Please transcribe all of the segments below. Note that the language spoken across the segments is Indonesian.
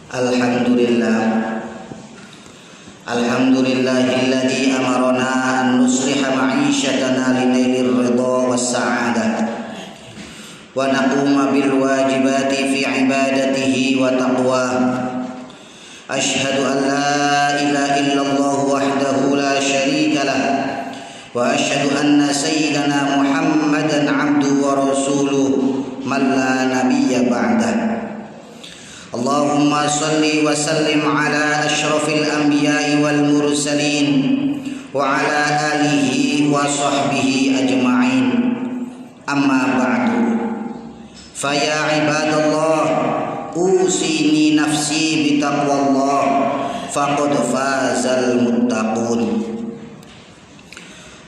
Alhamdulillahilladzi amarna an nusliha ma'ishatana linailil ridha was sa'adah wa naquma bil wajibati fi ibadatihi wa taqwa. Ashhadu an la ilaha illallah wahdahu la syarika lah wa ashhadu anna sayyidana Muhammadan abduhu wa rasuluh man la nabiyya ba'dah. Allahumma salli wa sallim ala asyrafil anbiya'i wal mursalin wa ala alihi wa sahbihi ajma'in. Amma ba'du. Faya ibadallah, usini nafsi bitaqwallah, faqad fazal muttaqun.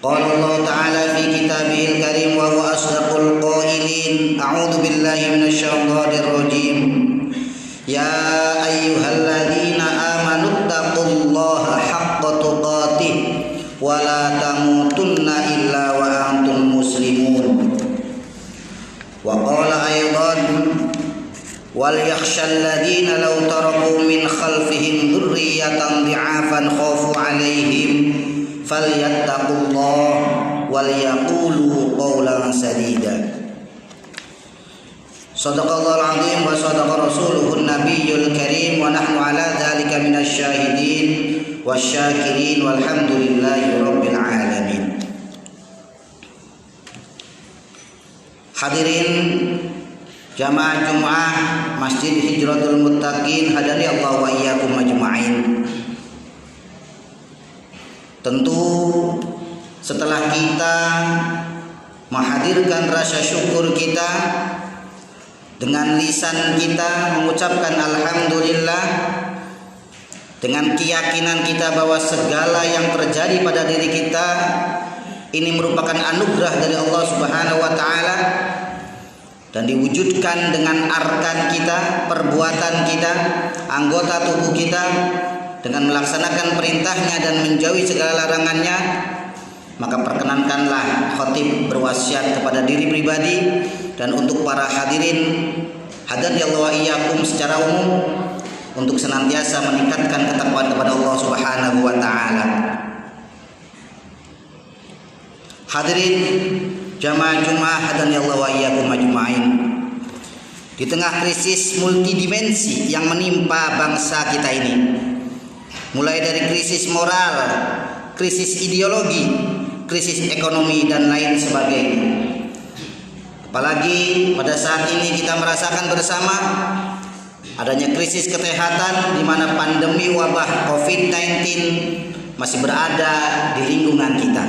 Qala Allah ta'ala fi kitabihil karim wa huwa asdaqul qailin. A'udzu billahi minasy syaithanir rajim. Ya ayyuhalladzina amanu taqullaha haqqa tuqatih wa la tamutunna illa wa antum muslimun. Wa qala aidan wal yakhshal ladzina law taraku min khalfihim dhurriyyatan dhi'afan khafu 'alaihim falyattaqullaha wal yaqulu qawlan sadida. Shadaqallahul azim wa shadaqa rasuluhun nabiyyul karim wa nahnu ala dzalika minasy syahidin wasyakirin walhamdulillahi rabbil alamin. Hadirin jamaah Jumat Masjid Hijratul Muttaqin, hadani Allah wa iyyakum ajma'in. Tentu setelah kita menghadirkan rasa syukur kita dengan lisan kita mengucapkan alhamdulillah, dengan keyakinan kita bahwa segala yang terjadi pada diri kita ini merupakan anugerah dari Allah Subhanahu wa taala dan diwujudkan dengan arkan kita, perbuatan kita, anggota tubuh kita dengan melaksanakan perintahnya dan menjauhi segala larangannya, maka perkenankanlah khatib berwasiat kepada diri pribadi dan untuk para hadirin hadani Allah wa iyyakum secara umum untuk senantiasa meningkatkan ketakwaan kepada Allah Subhanahu wa taala. Hadirin jamaah Jumat hadani Allah wa iyyakum ajma'in. Di tengah krisis multidimensi yang menimpa bangsa kita ini, mulai dari krisis moral, krisis ideologi, krisis ekonomi dan lain sebagainya. Apalagi pada saat ini kita merasakan bersama adanya krisis kesehatan di mana pandemi wabah COVID-19 masih berada di lingkungan kita.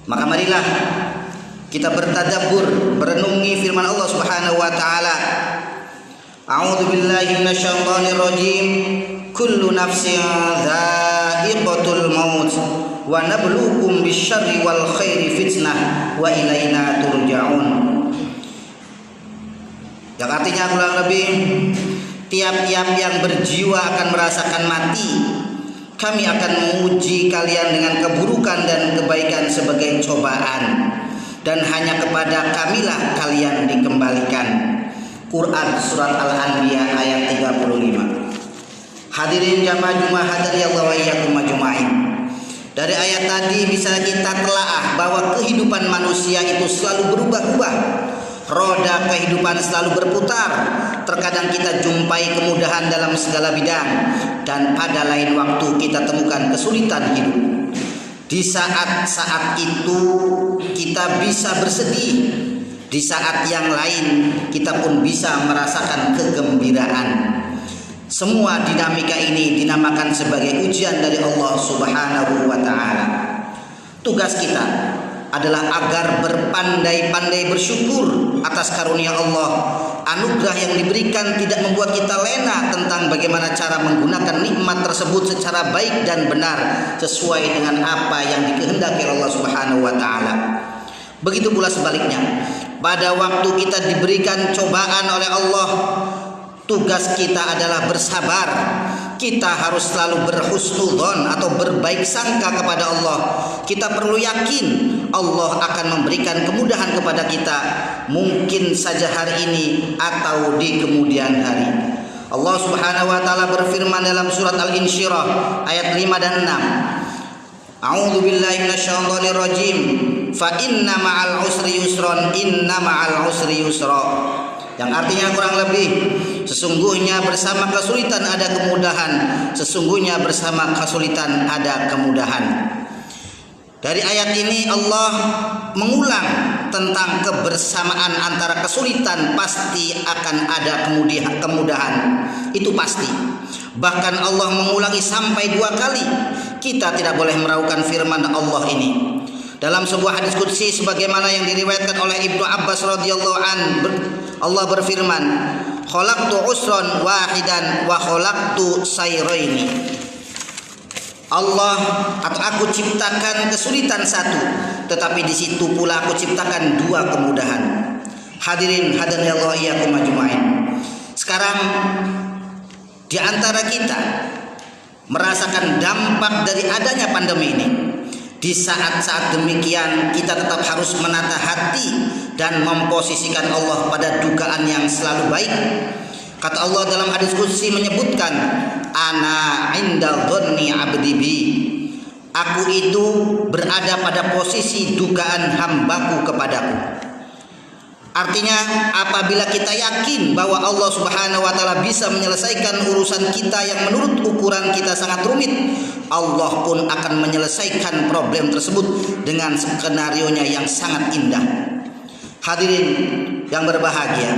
Maka marilah kita bertadabbur, merenungi firman Allah Subhanahu wa taala. A'udzu billahi minasyaitonir rajim. Kullu nafsin dha'iqatul maut wa nabluukum bisyarri wal khairi fitnah wa ilaina turja'un. Yang artinya kurang lebih tiap-tiap yang berjiwa akan merasakan mati. Kami akan menguji kalian dengan keburukan dan kebaikan sebagai cobaan, dan hanya kepada kamilah kalian dikembalikan. Quran surat Al-Anbiya ayat 35. Hadirin jamaah Jumat hadari Allah wa iyyakum ajma'in. Dari ayat tadi bisa kita telaah bahwa kehidupan manusia itu selalu berubah-ubah. Roda kehidupan selalu berputar. Terkadang kita jumpai kemudahan dalam segala bidang, dan pada lain waktu kita temukan kesulitan hidup. Di saat-saat itu kita bisa bersedih. Di saat yang lain kita pun bisa merasakan kegembiraan. Semua dinamika ini dinamakan sebagai ujian dari Allah Subhanahu wa taala. Tugas kita adalah agar berpandai-pandai bersyukur atas karunia Allah. Anugerah yang diberikan tidak membuat kita lena tentang bagaimana cara menggunakan nikmat tersebut secara baik dan benar sesuai dengan apa yang dikehendaki Allah Subhanahu wa taala. Begitu pula sebaliknya, pada waktu kita diberikan cobaan oleh Allah, tugas kita adalah bersabar kita harus selalu berhusnudzon atau berbaik sangka kepada Allah. Kita perlu yakin Allah akan memberikan kemudahan kepada kita, mungkin saja hari ini atau di kemudian hari. Allah Subhanahu wa taala berfirman dalam surat Al-Insyirah ayat 5 dan 6. A'udzu billahi minasyaitonir rajim. Fa inna ma'al usri yusron, inna ma'al usri yusra. Yang artinya kurang lebih, sesungguhnya bersama kesulitan ada kemudahan, sesungguhnya bersama kesulitan ada kemudahan. Dari ayat ini Allah mengulang tentang kebersamaan antara kesulitan, pasti akan ada kemudahan. Itu pasti. Bahkan Allah mengulangi sampai 2 kali. Kita tidak boleh meragukan firman Allah ini. Dalam sebuah hadis qudsi sebagaimana yang diriwayatkan oleh Ibnu Abbas radhiyallahu an, Allah berfirman, "Khalaqtu usran wahidan wa khalaqtu sayraini." Allah atau aku ciptakan kesulitan satu, tetapi di situ pula aku ciptakan 2 kemudahan. Hadirin hadani Allah iyyakum ajmain. Sekarang di antara kita merasakan dampak dari adanya pandemi ini. Di saat-saat demikian kita tetap harus menata hati dan memposisikan Allah pada dugaan yang selalu baik. Kata Allah dalam hadis qudsi menyebutkan, ana inda dhanni abdi bi. Aku itu berada pada posisi dugaan hambaku kepadaku. Artinya apabila kita yakin bahwa Allah Subhanahu wa taala bisa menyelesaikan urusan kita yang menurut ukuran kita sangat rumit, Allah pun akan menyelesaikan problem tersebut dengan skenarionya yang sangat indah. Hadirin yang berbahagia,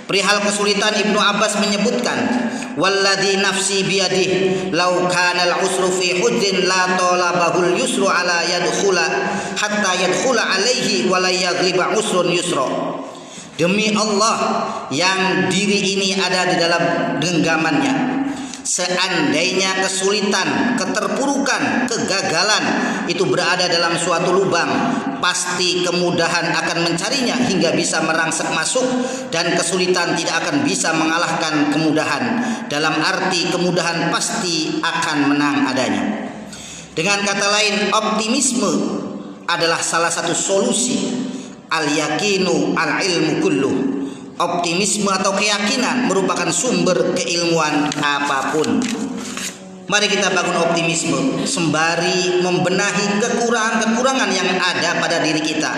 perihal kesulitan Ibnu Abbas menyebutkan, walladzi nafsi biyadih law kana al-usru fi hujrin la talabahul yusru ala yadkhula hatta yadkhula alaihi wa la yaghliba usrun yusra. Demi Allah yang diri ini ada di dalam genggamannya, seandainya kesulitan, keterpurukan, kegagalan itu berada dalam suatu lubang, pasti kemudahan akan mencarinya hingga bisa merangsek masuk, dan kesulitan tidak akan bisa mengalahkan kemudahan. Dalam arti kemudahan pasti akan menang adanya. Dengan kata lain, optimisme adalah salah satu solusi. Al-yakinu al-ilmu kulluh. Optimisme atau keyakinan merupakan sumber keilmuan apapun. Mari kita bangun optimisme sembari membenahi kekurangan-kekurangan yang ada pada diri kita.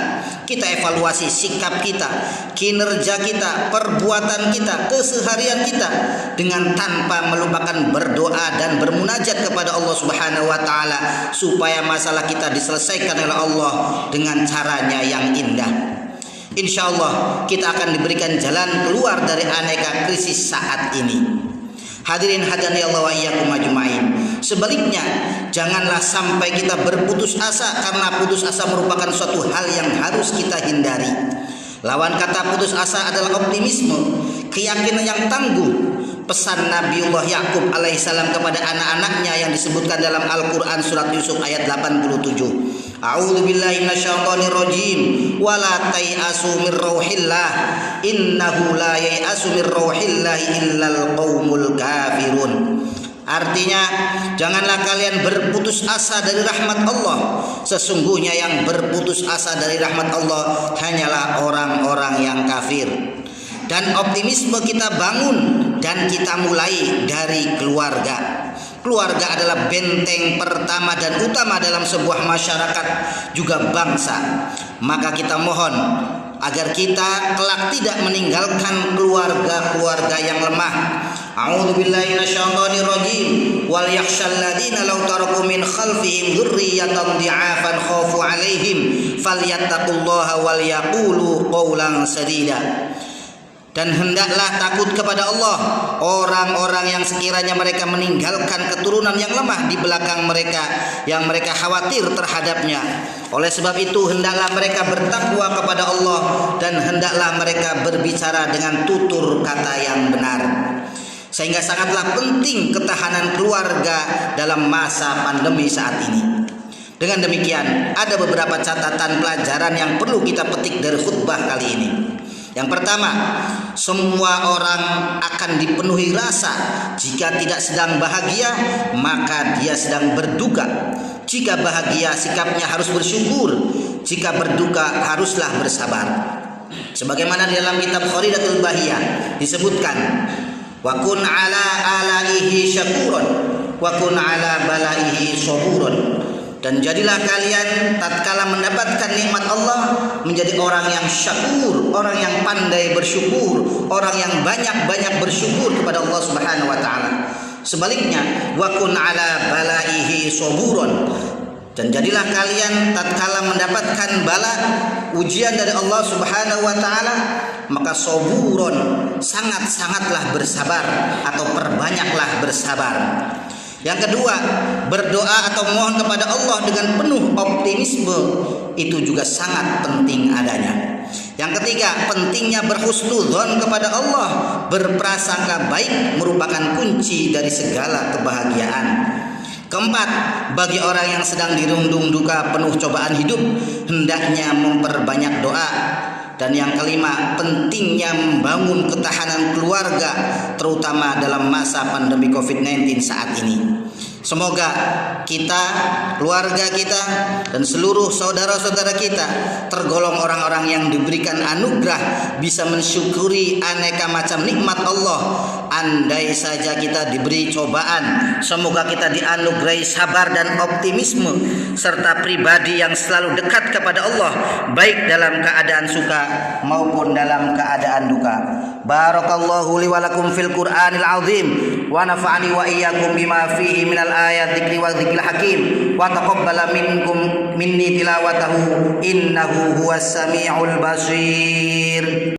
Kita evaluasi sikap kita, kinerja kita, perbuatan kita, keseharian kita, dengan tanpa melupakan berdoa dan bermunajat kepada Allah Subhanahu wa taala supaya masalah kita diselesaikan oleh Allah dengan caranya yang indah. Insya Allah kita akan diberikan jalan keluar dari aneka krisis saat ini. Hadirin hadani Allah wa iyyakum ajmain. Sebaliknya, janganlah sampai kita berputus asa, karena putus asa merupakan suatu hal yang harus kita hindari. Lawan kata putus asa adalah optimisme, keyakinan yang tangguh. Pesan Nabiullah Yakub alaihissalam kepada anak-anaknya yang disebutkan dalam Al-Quran surat Yusuf ayat 87. A'udzu billahi minasyaitonir rajim. Wala tai'asu mir rauhillah innahu la yai'asu mir rauhillah illal qaumul kafirun. Artinya, janganlah kalian berputus asa dari rahmat Allah. Sesungguhnya yang berputus asa dari rahmat Allah hanyalah orang-orang yang kafir. Dan optimisme kita bangun dan kita mulai dari keluarga. Keluarga adalah benteng pertama dan utama dalam sebuah masyarakat, juga bangsa. Maka kita mohon agar kita kelak tidak meninggalkan keluarga-keluarga yang lemah. A'udzu billahi minasyaitonir rajim. Wal yakhshal ladzina law taraku min khalfihim dzurriyyatan dhi'afan khafu 'alaihim falyattaqullaha wal yaqulu qawlan sadida. Dan hendaklah takut kepada Allah orang-orang yang sekiranya mereka meninggalkan keturunan yang lemah di belakang mereka, yang mereka khawatir terhadapnya. Oleh sebab itu hendaklah mereka bertakwa kepada Allah, dan hendaklah mereka berbicara dengan tutur kata yang benar. Sehingga sangatlah penting ketahanan keluarga dalam masa pandemi saat ini. Dengan demikian, ada beberapa catatan pelajaran yang perlu kita petik dari khutbah kali ini. Yang pertama, semua orang akan dipenuhi rasa. Jika tidak sedang bahagia, maka dia sedang berduka. Jika bahagia, sikapnya harus bersyukur. Jika berduka, haruslah bersabar. Sebagaimana di dalam kitab Kharidatul Bahiyah disebutkan, wa kun ala alaihi syakuron wa kun ala balaihi saburun. Dan jadilah kalian tatkala mendapatkan nikmat Allah menjadi orang yang syakur, orang yang pandai bersyukur, orang yang banyak-banyak bersyukur kepada Allah Subhanahu wa taala. Sebaliknya, wa kun ala balaihi saburun. Dan jadilah kalian tatkala mendapatkan bala, ujian dari Allah Subhanahu wa taala, maka saburun, sangat-sangatlah bersabar atau perbanyaklah bersabar. Yang kedua, berdoa atau memohon kepada Allah dengan penuh optimisme, itu juga sangat penting adanya. Yang ketiga, pentingnya berhusnudzon kepada Allah, berprasangka baik merupakan kunci dari segala kebahagiaan. Keempat, bagi orang yang sedang dirundung duka penuh cobaan hidup, hendaknya memperbanyak doa. Dan yang kelima, pentingnya membangun ketahanan keluarga, terutama dalam masa pandemi COVID-19 saat ini. Semoga kita, keluarga kita, dan seluruh saudara-saudara kita tergolong orang-orang yang diberikan anugerah, bisa mensyukuri aneka macam nikmat Allah. Andai saja kita diberi cobaan, semoga kita dianugerahi sabar dan optimisme, serta pribadi yang selalu dekat kepada Allah, baik dalam keadaan suka maupun dalam keadaan duka. Barakallahu li wa lakum fil Qur'anil azim, wa nafa'ani wa iyyakum bima fihi minal ayat dzikri wa dzikril hakim, wa taqabbala minni tilawatahu innahu huwas samiul basir.